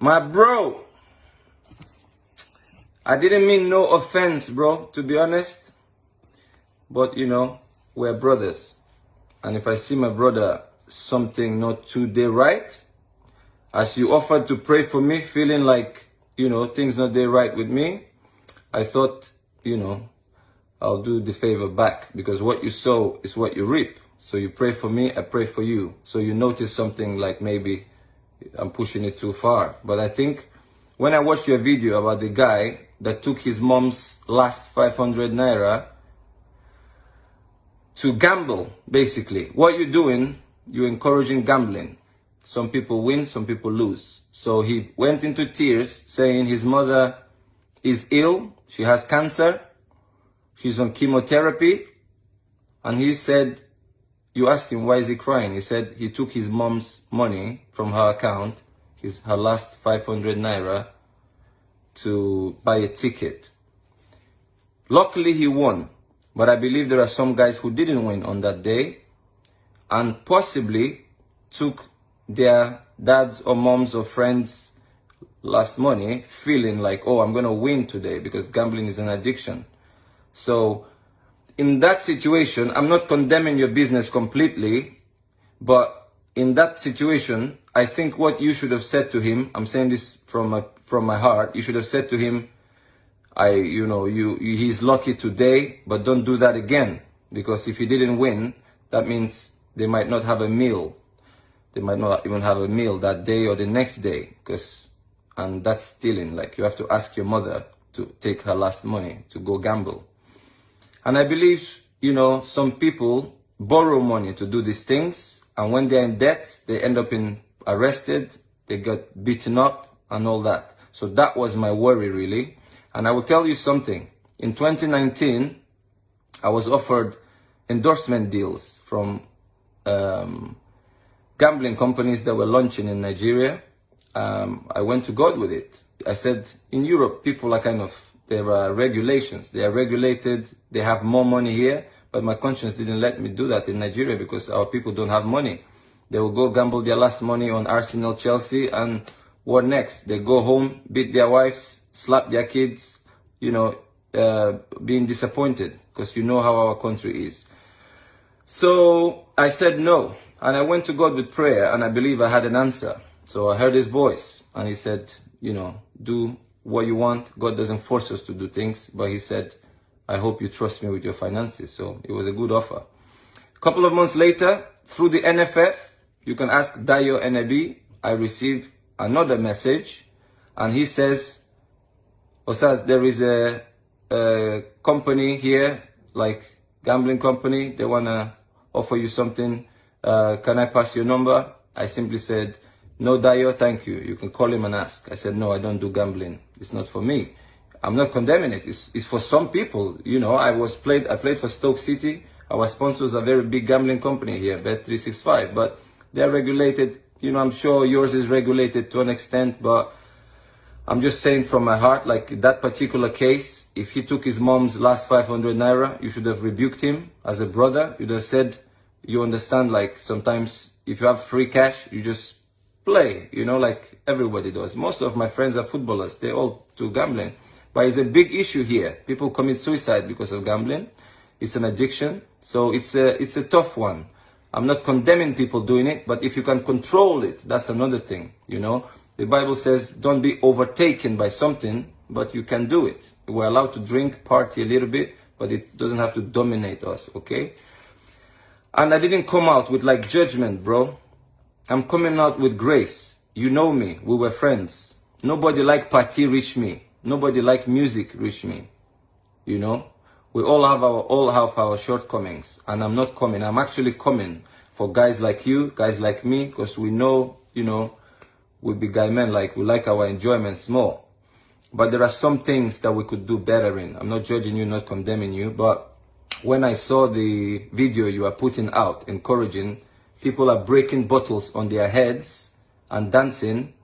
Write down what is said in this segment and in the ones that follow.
My bro, I didn't mean no offense, bro, to be honest. But, we're brothers. And if I see my brother something not today right, as you offered to pray for me, feeling like, things not there right with me, I thought, I'll do the favor back. Because what you sow is what you reap. So you pray for me, I pray for you. So you notice something like maybe I'm pushing it too far. But I think when I watched your video about the guy that took his mom's last 500 naira to gamble, basically. What you're doing, you're encouraging gambling. Some people win, some people lose. So he went into tears saying his mother is ill, she has cancer, she's on chemotherapy. And he said, you asked him, why is he crying? He said he took his mom's money from her account, her last 500 naira, to buy a ticket. Luckily he won, but I believe there are some guys who didn't win on that day and possibly took their dads or moms or friends' last money feeling like, oh, I'm going to win today because gambling is an addiction. So in that situation, I'm not condemning your business completely, but in that situation, I think what you should have said to him, I'm saying this from my heart, you should have said to him, he's lucky today, but don't do that again. Because if he didn't win, that means they might not have a meal. They might not even have a meal that day or the next day. And that's stealing. Like, you have to ask your mother to take her last money to go gamble. And I believe, some people borrow money to do these things. And when they're in debt, they end up arrested. They get beaten up and all that. So that was my worry, really. And I will tell you something. In 2019, I was offered endorsement deals from gambling companies that were launching in Nigeria. I went to God with it. I said, in Europe, people are there are regulations. They are regulated. They have more money here. But my conscience didn't let me do that in Nigeria because our people don't have money. They will go gamble their last money on Arsenal, Chelsea, and what next? They go home, beat their wives, slap their kids, being disappointed because you know how our country is. So I said no. And I went to God with prayer and I believe I had an answer. So I heard his voice and he said, do what you want. God doesn't force us to do things. But he said, I hope you trust me with your finances. So it was a good offer. A couple of months later, through the NFF, you can ask Dayo NAB, I received another message. And he says, Osaze, there is a company here, like gambling company. They want to offer you something. Can I pass your number? I simply said, no, Dayo, thank you. You can call him and ask. I said, no, I don't do gambling. It's not for me. I'm not condemning it. It's for some people. I played for Stoke City. Our sponsors are a very big gambling company here, Bet365. But they're regulated. I'm sure yours is regulated to an extent, but I'm just saying from my heart, like that particular case, if he took his mom's last 500 naira, you should have rebuked him as a brother. You'd have said, you understand, like sometimes if you have free cash, you just play, like everybody does. Most of my friends are footballers. They all do gambling. But it's a big issue here. People commit suicide because of gambling. It's an addiction. So it's a tough one. I'm not condemning people doing it, but if you can control it, that's another thing, The Bible says, don't be overtaken by something, but you can do it. We're allowed to drink, party a little bit, but it doesn't have to dominate us, okay? And I didn't come out with judgment, bro. I'm coming out with grace. You know me. We were friends. Nobody like party reach me. Nobody like music reach me. We all have our shortcomings. And I'm not coming. I'm actually coming for guys like you, guys like me, because we know, we be guy men, we like our enjoyments more. But there are some things that we could do better in. I'm not judging you, not condemning you, but when I saw the video you are putting out, encouraging, people are breaking bottles on their heads and dancing.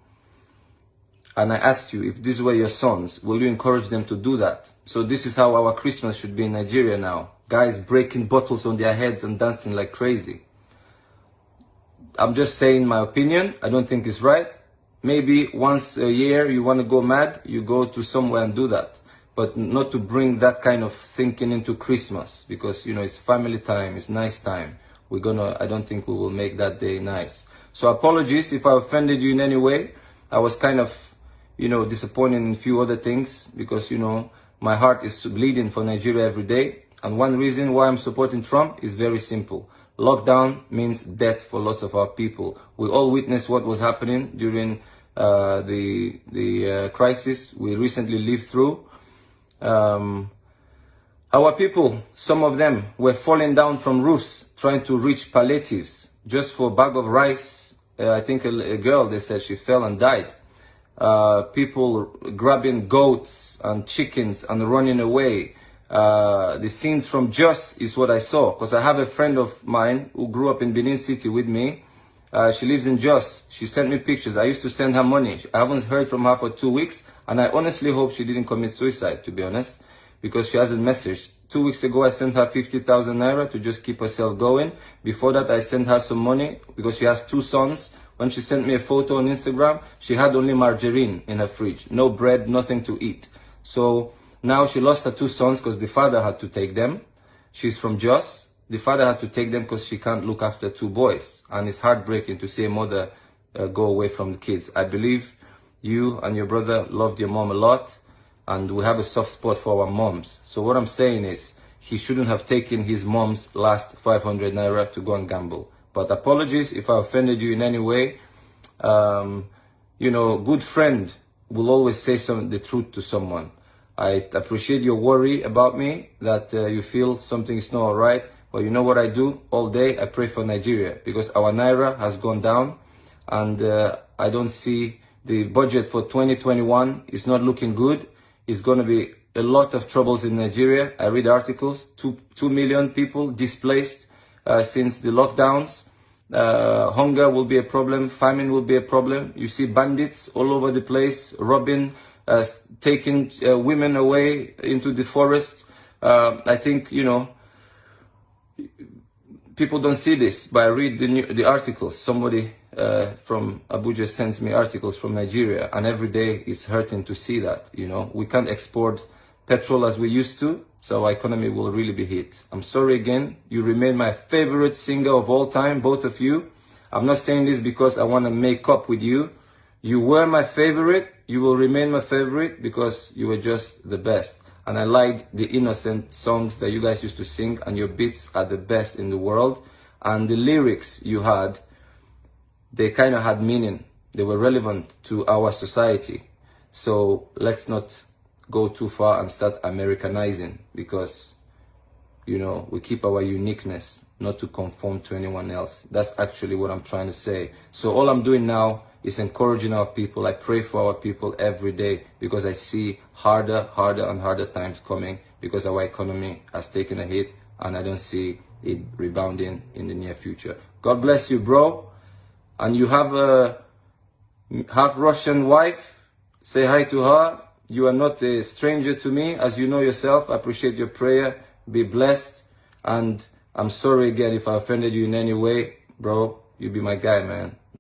And I asked you, if these were your sons, will you encourage them to do that? So this is how our Christmas should be in Nigeria now. Guys breaking bottles on their heads and dancing like crazy. I'm just saying my opinion. I don't think it's right. maybe once a year you want to go mad, you go to somewhere and do that. But not to bring that kind of thinking into Christmas, because, you know, it's family time, it's nice time. I don't think we will make that day nice. So apologies if I offended you in any way. I was kind of, you know, disappointed in a few other things, because, you know, my heart is bleeding for Nigeria every day. And one reason why I'm supporting Trump is very simple. Lockdown means death for lots of our people. We all witnessed what was happening during the crisis we recently lived through. Our people, some of them were falling down from roofs trying to reach palliatives just for a bag of rice. I think a girl, they said she fell and died. People grabbing goats and chickens and running away. The scenes from Jos is what I saw, because I have a friend of mine who grew up in Benin City with me. She lives in Jos. She sent me pictures. I used to send her money. I haven't heard from her for 2 weeks, and I honestly hope she didn't commit suicide, to be honest, because she hasn't messaged. 2 weeks ago, I sent her 50,000 naira to just keep herself going. Before that, I sent her some money because she has 2 sons. When she sent me a photo on Instagram, she had only margarine in her fridge. No bread, nothing to eat. So now she lost her 2 sons because the father had to take them. She's from Jos. The father had to take them because she can't look after 2 boys. And it's heartbreaking to see a mother go away from the kids. I believe you and your brother loved your mom a lot, and we have a soft spot for our moms. So what I'm saying is, he shouldn't have taken his mom's last 500 naira to go and gamble. But apologies if I offended you in any way. You know, good friend will always say the truth to someone. I appreciate your worry about me, that you feel something is not all right. But you know what I do all day? I pray for Nigeria, because our naira has gone down, and I don't see the budget for 2021 is not looking good. It's going to be a lot of troubles in Nigeria. I read articles, 2 million people displaced since the lockdowns. Hunger will be a problem, famine will be a problem. You see bandits all over the place, robbing, taking women away into the forest. I think, you know, people don't see this, but I read the articles. Somebody from Abuja sends me articles from Nigeria, and every day it's hurting to see that. You know, we can't export petrol as we used to, so our economy will really be hit. I'm sorry again. You remain my favorite singer of all time, both of you. I'm not saying this because I want to make up with you. You were my favorite. You will remain my favorite because you were just the best. And I liked the innocent songs that you guys used to sing, and your beats are the best in the world. And the lyrics you had, they kind of had meaning. They were relevant to our society. So let's not go too far and start Americanizing, because, you know, we keep our uniqueness, not to conform to anyone else. That's actually what I'm trying to say. So all I'm doing now is encouraging our people. I pray for our people every day, because I see harder and harder times coming, because our economy has taken a hit, and I don't see it rebounding in the near future. God bless you, bro. And you have a half Russian wife. Say hi to her. You are not a stranger to me, as you know yourself. I appreciate your prayer. Be blessed. And I'm sorry again if I offended you in any way. Bro, you be my guy, man.